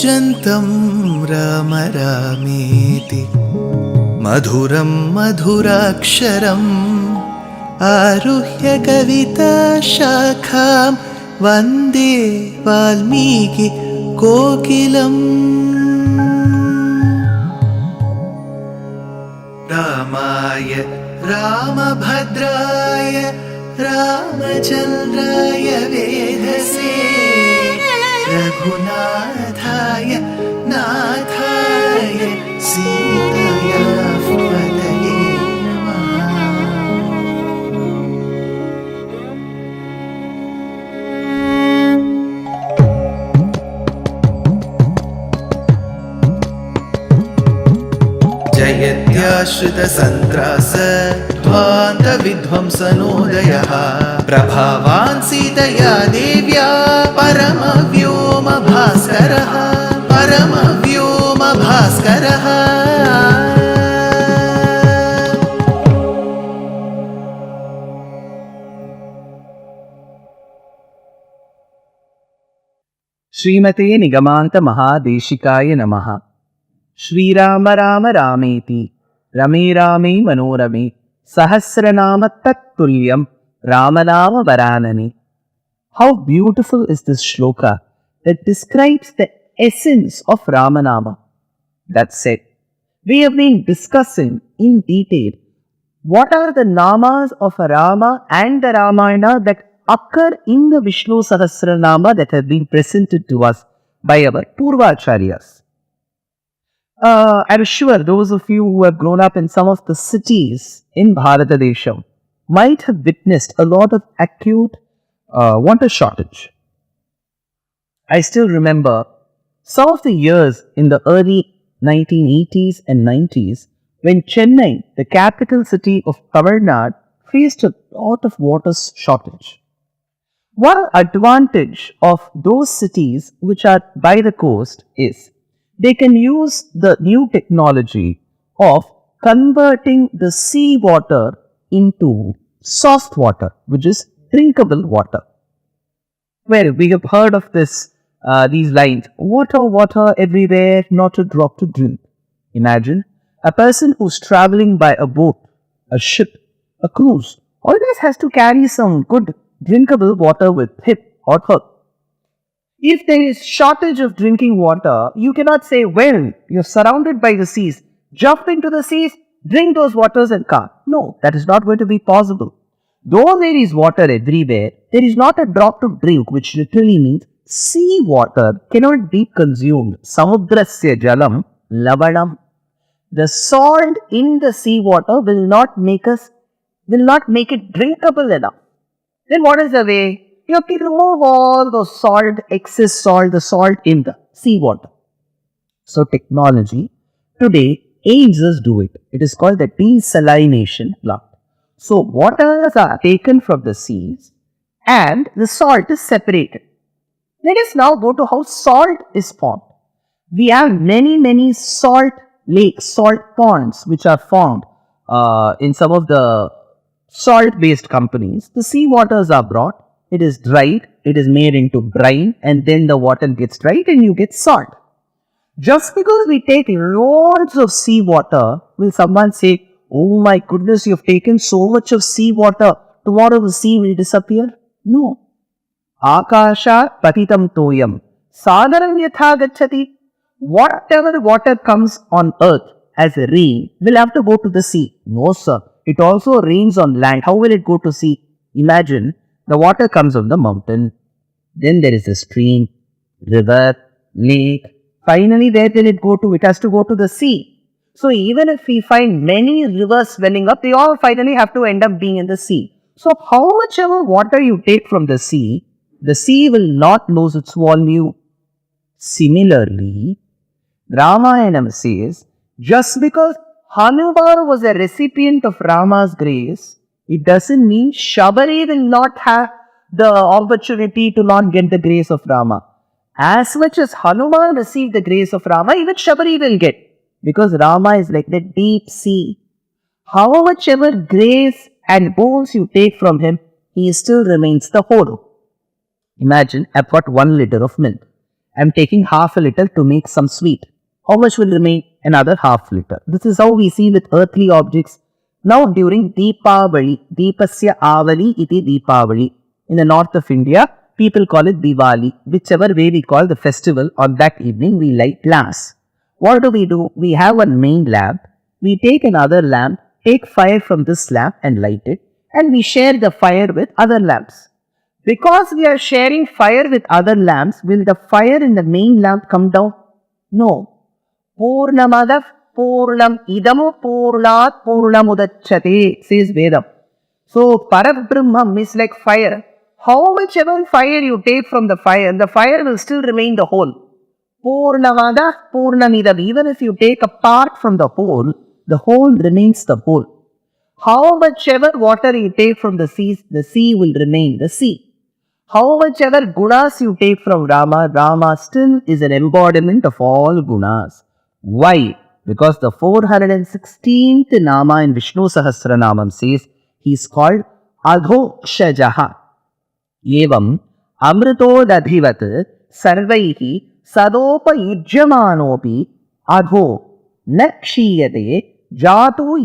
कूजन्तं राम रामेति मधुरं मधुराक्षरम् आरुह्य कविताशाखां वन्दे वाल्मीकि कोकिलम्। रामाय रामभद्राय रामचन्द्राय वेधसे रघुनाथाय नाथाय सीताया पतये नमः। जयत्याश्रितसन्त्रास ध्वान्तविध्वंसनोदयः प्रभावान् सीतया देव्या परमव्योमभास्करः परमव्योमभास्करः। श्रीमते निगमान्त महादेशिकाय नमः। श्रीराम राम रामेति रमे रामे मनोरमे सहस्रनाम तत्तुल्यं रामनाम वरानने। How beautiful is this shloka that describes the essence of Ramanama. That said, we have been discussing in detail what are the namas of Rama and the Ramayana that occur in the Vishnu Sahasranama that have been presented to us by our Purvacharyas. I'm sure those of you who have grown up in some of the cities in Bharatadesham might have witnessed a lot of acute water shortage. I still remember some of the years in the early 1980s and 90s when Chennai, the capital city of Tamil Nadu, faced a lot of water shortage. One advantage of those cities which are by the coast is they can use the new technology of converting the sea water into soft water, which is drinkable water. Well, we have heard of these lines, water, water everywhere, not a drop to drink. Imagine a person who's traveling by a boat, a ship, a cruise, always has to carry some good drinkable water with him or her. If there is shortage of drinking water, you cannot say, well, you're surrounded by the seas, jump into the seas, drink those waters and come. No, that is not going to be possible. Though there is water everywhere, there is not a drop to drink, which literally means sea water cannot be consumed. Samudrasya jalam lavanam. The salt in the sea water will not make it drinkable enough. Then what is the way? You have to remove all the salt, excess salt, the salt in the seawater. So technology today aids us do it. It is called the desalination plant. So waters are taken from the seas and the salt is separated. Let us now go to how salt is formed. We have many salt lakes, salt ponds which are formed in some of the salt-based companies. The sea waters are brought. It is dried, it is made into brine, and then the water gets dried and you get salt. Just because we take loads of sea water, will someone say, oh my goodness, you have taken so much of sea water, tomorrow the sea will disappear? No. Akasha patitam toyam sadaram yatha gacchati. Whatever water comes on earth as a rain will have to go to the sea. No sir, it also rains on land. How will it go to sea? Imagine, the water comes on the mountain, then there is a stream, river, lake. Finally, where will it go to? It has to go to the sea. So even if we find many rivers swelling up, they all finally have to end up being in the sea. So how much ever water you take from the sea will not lose its volume. Similarly, Ramayana says, just because Hanuman was a recipient of Rama's grace, it doesn't mean Shabari will not have the opportunity to not get the grace of Rama. As much as Hanuman received the grace of Rama, even Shabari will get. Because Rama is like the deep sea. How much ever grace and boons you take from him, he still remains the whole. Imagine, I've got 1 liter of milk. I'm taking half a liter to make some sweet. How much will remain? Another half liter. This is how we see with earthly objects. Now during Deepavali, Deepasya Avali iti Deepavali. In the north of India, people call it Diwali. Whichever way we call the festival, on that evening we light lamps. What do? We have one main lamp. We take another lamp, take fire from this lamp and light it, and we share the fire with other lamps. Because we are sharing fire with other lamps, will the fire in the main lamp come down? No. Purnamadav Purnam Idamu Purnat Purnamudachate, says Vedam. So Parabrahmam is like fire. How much ever fire you take from the fire will still remain the whole. Purnamada Purnamidam. Even if you take a part from the whole remains the whole. How much ever water you take from the sea will remain the sea. How much ever gunas you take from Rama still is an embodiment of all gunas. Why? Because the 416th Nama in Vishnu Sahasranamam says he is called Adohaka. Evam Amrito Dadhivat Sarvaihi Sadopa Yujyamanopi Adho Nakshiyate Jatu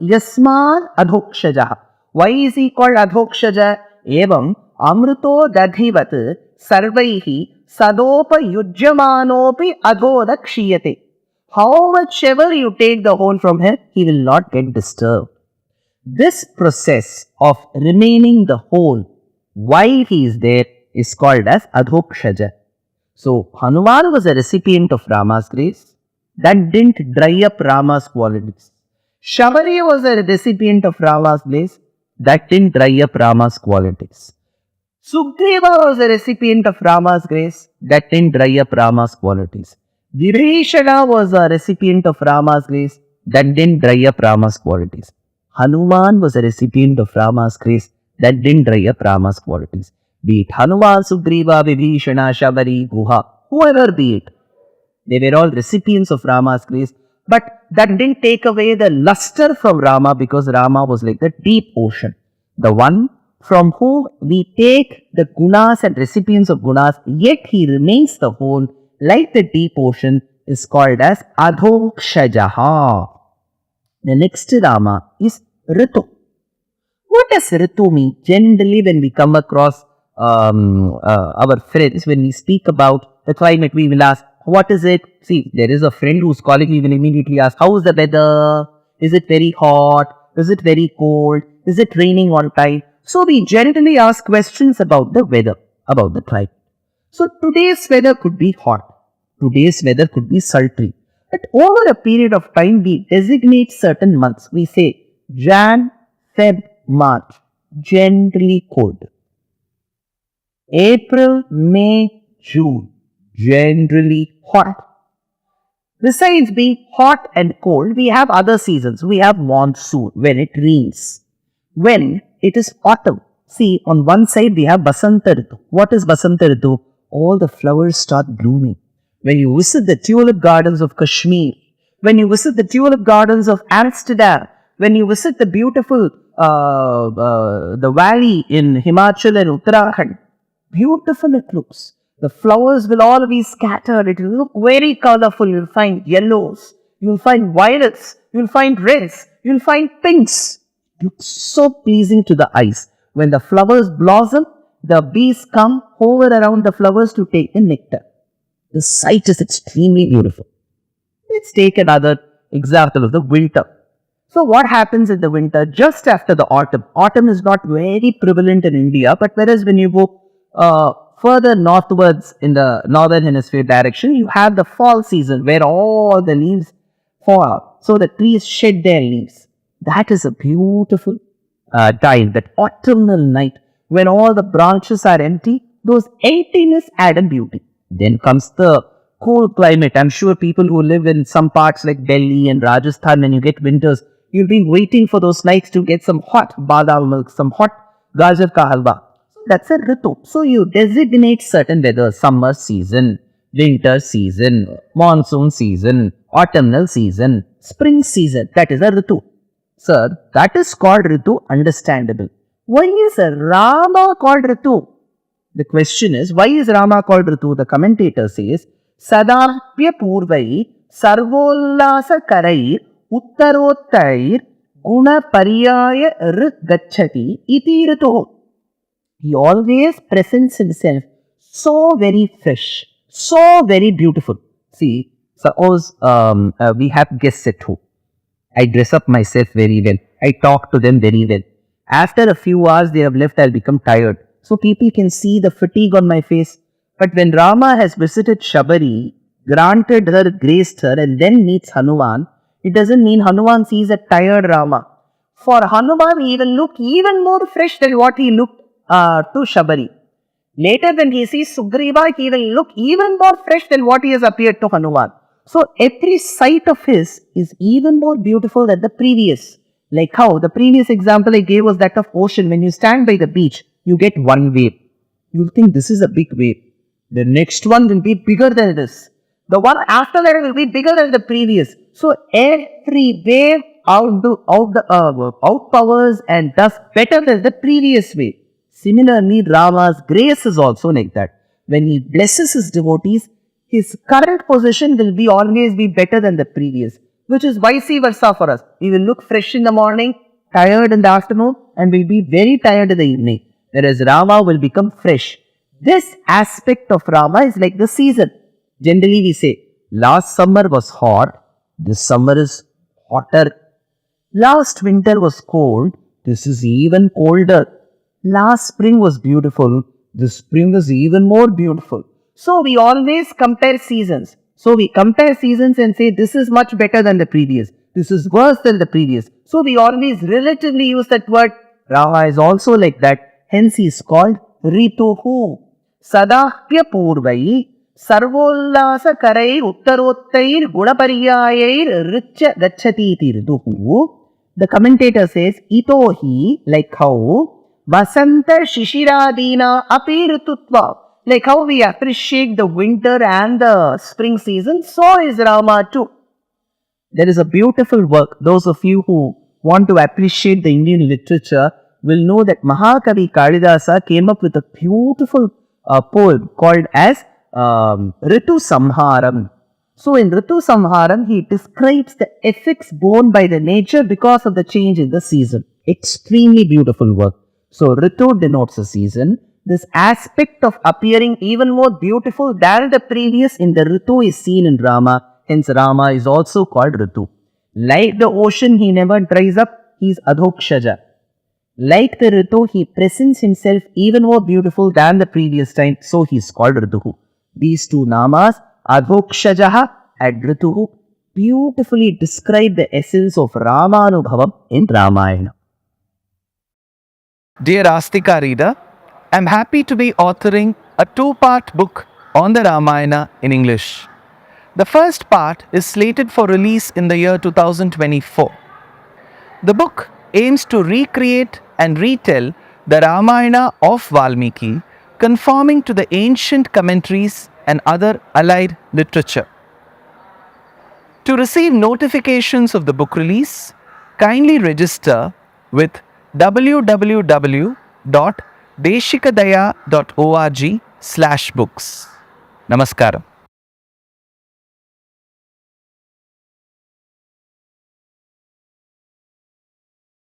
Yasman Adhokshaja. Why is he called Adhokshaja? Evam Amrito Dadhivat Sarvaihi Sadopa Yujyamanopi Adho Nakshiyate. How much ever you take the whole from him, he will not get disturbed. This process of remaining the whole while he is there is called as Adhokshaja. So, Hanuman was a recipient of Rama's grace. That didn't dry up Rama's qualities. Shabari was a recipient of Rama's grace. That didn't dry up Rama's qualities. Sugriva was a recipient of Rama's grace. That didn't dry up Rama's qualities. Vibhishana was a recipient of Rama's grace. That didn't dry up Rama's qualities. Hanuman was a recipient of Rama's grace. That didn't dry up Rama's qualities. Be it Hanuman, Sugriva, Vibhishana, Shabari, Guha, whoever be it. They were all recipients of Rama's grace. But that didn't take away the luster from Rama, because Rama was like the deep ocean. The one from whom we take the gunas and recipients of gunas, yet he remains the whole, like the deep ocean, is called as Adhokshajaha. The next Rama is Ritu. What does Ritu mean? Generally, when we come across our friends, when we speak about the climate, we will ask, what is it? See, there is a friend who's calling, we will immediately ask, how is the weather? Is it very hot? Is it very cold? Is it raining all time? So we generally ask questions about the weather, about the climate. So today's weather could be hot. Today's weather could be sultry. But over a period of time, we designate certain months. We say Jan, Feb, March, generally cold. April, May, June, generally hot. Besides being hot and cold, we have other seasons. We have monsoon, when it rains. When it is autumn. See, on one side we have Basanta Ritu. What is Basanta Ritu? All the flowers start blooming. When you visit the tulip gardens of Kashmir, when you visit the tulip gardens of Amsterdam, when you visit the beautiful the valley in Himachal and Uttarakhand, beautiful it looks. The flowers will all be scattered. It will look very colorful. You'll find yellows, you'll find violets, you'll find reds, you'll find pinks. It looks so pleasing to the eyes. When the flowers blossom, the bees come hover around the flowers to take the nectar. The sight is extremely beautiful. Let's take another example of the winter. So what happens in the winter just after the autumn? Autumn is not very prevalent in India, but whereas when you go further northwards in the northern hemisphere direction, you have the fall season where all the leaves fall out. So the trees shed their leaves. That is a beautiful time, that autumnal night when all the branches are empty. Those emptiness add a beauty. Then comes the cool climate. I'm sure people who live in some parts like Delhi and Rajasthan, when you get winters, you'll be waiting for those nights to get some hot badam milk, some hot gajar ka halwa. That's a Ritu. So you designate certain weather: summer season, winter season, monsoon season, autumnal season, spring season. That is a Ritu. Sir, that is called Ritu, understandable. Why is Rama called Ritu? The question is, why is Rama called Ritu? The commentator says, Sadapya Purvai Sarvollasa Karai Uttarottair Guna Pariyaya Gachati Iti Ritu. He always presents himself so very fresh, so very beautiful. See, suppose we have guests at home. I dress up myself very well. I talk to them very well. After a few hours they have left, I'll become tired. So people can see the fatigue on my face. But when Rama has visited Shabari, granted her, graced her, and then meets Hanuman, it doesn't mean Hanuman sees a tired Rama. For Hanuman, he will look even more fresh than what he looked to Shabari. Later when he sees Sugriva, he will look even more fresh than what he has appeared to Hanuman. So every sight of his is even more beautiful than the previous. Like how the previous example I gave was that of ocean. When you stand by the beach, you get one wave. You think this is a big wave. The next one will be bigger than this. The one after that will be bigger than the previous. So every wave outpowers and does better than the previous wave. Similarly, Rama's grace is also like that. When he blesses his devotees, his current position will always be better than the previous, which is vice versa for us. We will look fresh in the morning, tired in the afternoon, and will be very tired in the evening. Whereas Rama will become fresh. This aspect of Rama is like the season. Generally we say, last summer was hot, this summer is hotter. Last winter was cold, this is even colder. Last spring was beautiful, this spring is even more beautiful. So we always compare seasons. So we compare seasons and say this is much better than the previous. This is worse than the previous. So we always relatively use that word. Rama is also like that. Hence he is called Rituhu. Sadapya Purvai Sarvollasa Karai Uttarottair Gunapariyayair Richa Gachati Rituhu. The commentator says, Itohi, like how Vasanta Shishiradina Api Ritutva. Like how we appreciate the winter and the spring season, so is Rama too. There is a beautiful work. Those of you who want to appreciate the Indian literature will know that Mahakavi Kalidasa came up with a beautiful poem called as Ritu Samharam. So in Ritu Samharam, he describes the effects borne by the nature because of the change in the season. Extremely beautiful work. So Ritu denotes a season. This aspect of appearing even more beautiful than the previous in the Ritu is seen in Rama. Hence Rama is also called Ritu. Like the ocean, he never dries up. He is Adhokshaja. Like the Ritu, he presents himself even more beautiful than the previous time. So he is called Rituhu. These two namas, Adhokshajaha and Rituhu, beautifully describe the essence of Ramanubhavam in Ramayana. Dear Astika reader, I am happy to be authoring a two-part book on the Ramayana in English. The first part is slated for release in the year 2024. The book aims to recreate and retell the Ramayana of Valmiki, conforming to the ancient commentaries and other allied literature. To receive notifications of the book release, kindly register with www.deshikadaya.org/books. Namaskaram.